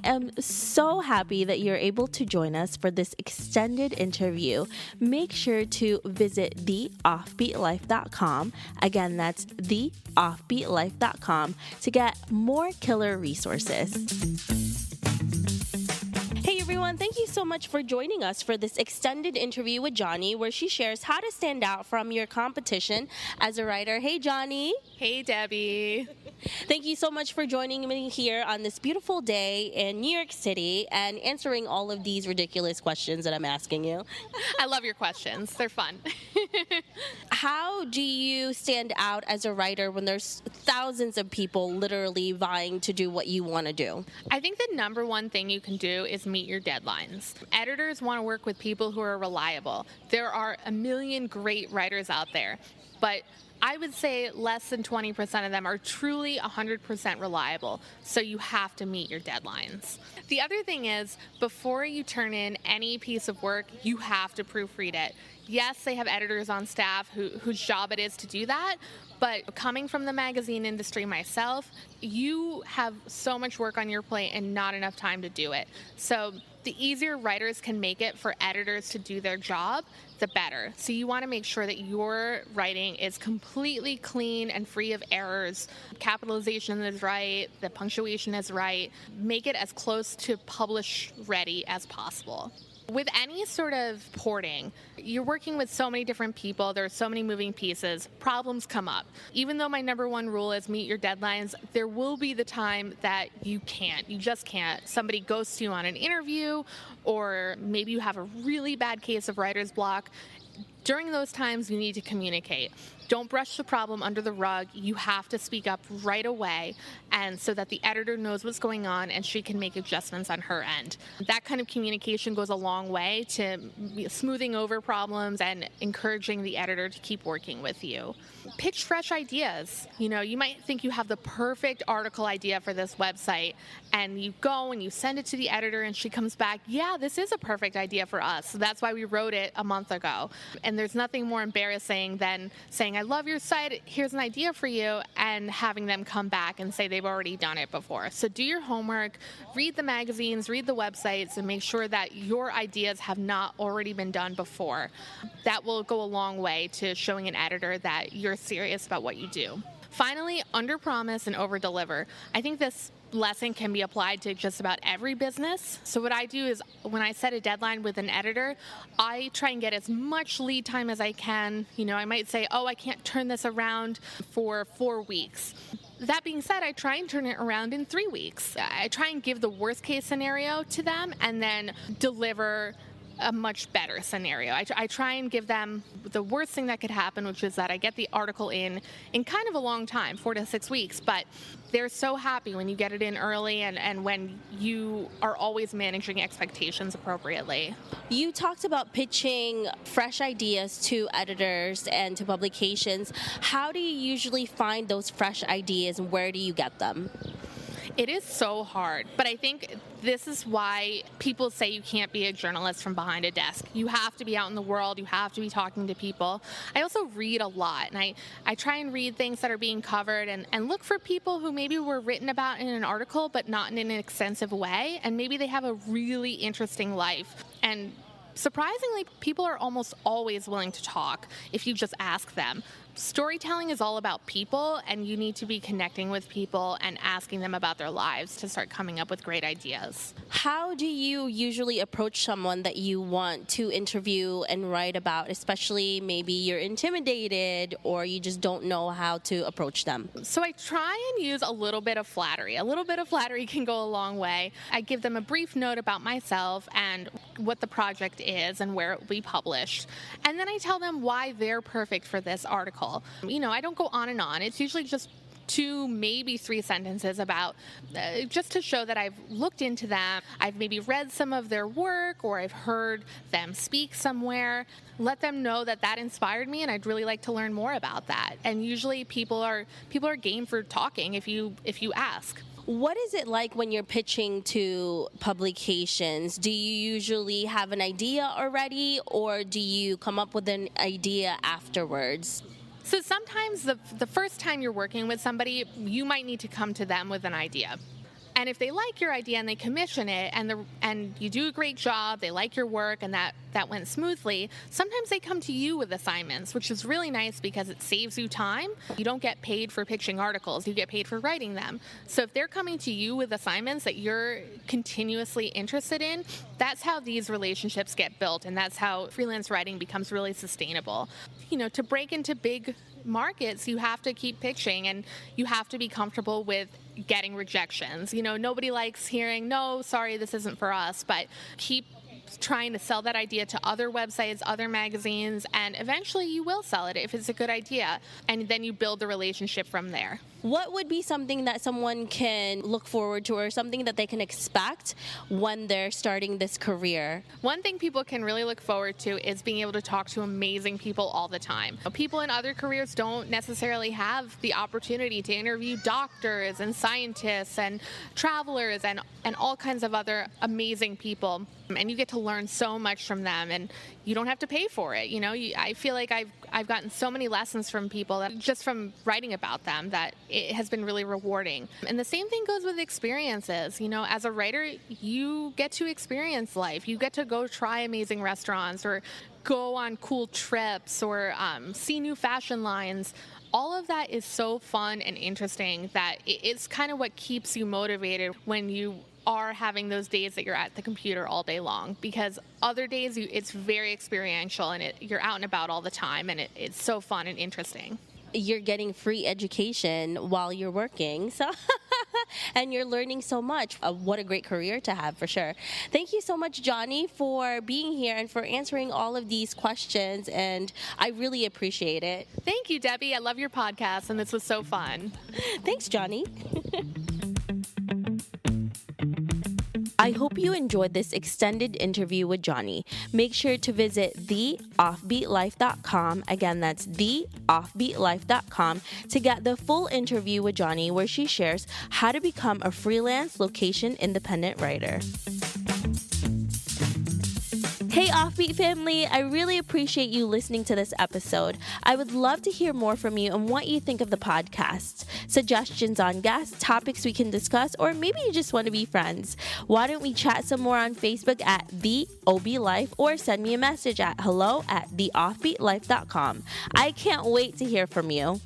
am so happy that you're able to join us for this extended interview. Make sure to visit theoffbeatlife.com. Again, that's theoffbeatlife.com to get more killer resources. Hey everyone, thank you so much for joining us for this extended interview with Joni, where she shares how to stand out from your competition as a writer. Hey Joni. Hey Debbie. Thank you so much for joining me here on this beautiful day in New York City and answering all of these ridiculous questions that I'm asking you. I love your questions. They're fun. How do you stand out as a writer when there's thousands of people literally vying to do what you want to do? I think the number one thing you can do is meet your deadlines. Editors want to work with people who are reliable. There are a million great writers out there, but I would say less than 20% of them are truly 100% reliable, so you have to meet your deadlines. The other thing is, before you turn in any piece of work, you have to proofread it. Yes, they have editors on staff whose job it is to do that, but coming from the magazine industry myself, you have so much work on your plate and not enough time to do it. So the easier writers can make it for editors to do their job, the better. So you want to make sure that your writing is completely clean and free of errors. Capitalization is right, the punctuation is right. Make it as close to publish ready as possible. With any sort of porting, you're working with so many different people, there are so many moving pieces, problems come up. Even though my number one rule is meet your deadlines, there will be the time that you just can't. Somebody ghosts you on an interview, or maybe you have a really bad case of writer's block. During those times, you need to communicate. Don't brush the problem under the rug. You have to speak up right away, and so that the editor knows what's going on and she can make adjustments on her end. That kind of communication goes a long way to smoothing over problems and encouraging the editor to keep working with you. Pitch fresh ideas. You might think you have the perfect article idea for this website, and you go and you send it to the editor and she comes back, yeah, this is a perfect idea for us. So that's why we wrote it a month ago. And there's nothing more embarrassing than saying, I love your site, here's an idea for you, and having them come back and say they've already done it before. So do your homework, read the magazines, read the websites, and make sure that your ideas have not already been done before. That will go a long way to showing an editor that you're serious about what you do. Finally, under-promise and over-deliver. I think this lesson can be applied to just about every business. So what I do is when I set a deadline with an editor, I try and get as much lead time as I can. I might say, I can't turn this around for 4 weeks. That being said, I try and turn it around in 3 weeks. I try and give the worst case scenario to them and then deliver a much better scenario. I try and give them the worst thing that could happen, which is that I get the article in kind of a long time, 4 to 6 weeks, but they're so happy when you get it in early and when you are always managing expectations appropriately. You talked about pitching fresh ideas to editors and to publications. How do you usually find those fresh ideas and where do you get them? It is so hard, but I think this is why people say you can't be a journalist from behind a desk. You have to be out in the world. You have to be talking to people. I also read a lot, and I try and read things that are being covered and look for people who maybe were written about in an article, but not in an extensive way, and maybe they have a really interesting life. And surprisingly, people are almost always willing to talk if you just ask them. Storytelling is all about people, and you need to be connecting with people and asking them about their lives to start coming up with great ideas. How do you usually approach someone that you want to interview and write about, especially maybe you're intimidated or you just don't know how to approach them? So I try and use a little bit of flattery. A little bit of flattery can go a long way. I give them a brief note about myself and what the project is and where it will be published. And then I tell them why they're perfect for this article. I don't go on and on. It's usually just 2, maybe 3 sentences about just to show that I've looked into them. I've maybe read some of their work or I've heard them speak somewhere. Let them know that inspired me and I'd really like to learn more about that. And usually people are game for talking if you ask. What is it like when you're pitching to publications? Do you usually have an idea already or do you come up with an idea afterwards? So sometimes the first time you're working with somebody, you might need to come to them with an idea. And if they like your idea and they commission it and you do a great job, they like your work and that went smoothly, sometimes they come to you with assignments, which is really nice because it saves you time. You don't get paid for pitching articles, you get paid for writing them. So if they're coming to you with assignments that you're continuously interested in, that's how these relationships get built, and that's how freelance writing becomes really sustainable. To break into big markets, you have to keep pitching and you have to be comfortable with getting rejections. Nobody likes hearing, no, sorry, this isn't for us, but keep trying to sell that idea to other websites, other magazines, and eventually you will sell it if it's a good idea. And then you build the relationship from there. What would be something that someone can look forward to or something that they can expect when they're starting this career? One thing people can really look forward to is being able to talk to amazing people all the time. People in other careers don't necessarily have the opportunity to interview doctors and scientists and travelers and all kinds of other amazing people. And you get to learn so much from them, and you don't have to pay for it. I feel like I've gotten so many lessons from people that just from writing about them that it has been really rewarding. And the same thing goes with experiences. As a writer, you get to experience life. You get to go try amazing restaurants or go on cool trips or see new fashion lines. All of that is so fun and interesting that it's kind of what keeps you motivated when you are having those days that you're at the computer all day long, because other days it's very experiential and you're out and about all the time, and it's so fun and interesting. You're getting free education while you're working, so and you're learning so much. What a great career to have, for sure. Thank you so much, Joni, for being here and for answering all of these questions, and I really appreciate it. Thank you, Debbie. I love your podcast, and this was so fun. Thanks, Joni. I hope you enjoyed this extended interview with Joni. Make sure to visit theoffbeatlife.com. Again, that's theoffbeatlife.com to get the full interview with Joni, where she shares how to become a freelance location independent writer. Hey Offbeat family, I really appreciate you listening to this episode. I would love to hear more from you and what you think of the podcast. Suggestions on guests, topics we can discuss, or maybe you just want to be friends. Why don't we chat some more on Facebook at The OB Life, or send me a message at hello@theoffbeatlife.com. I can't wait to hear from you.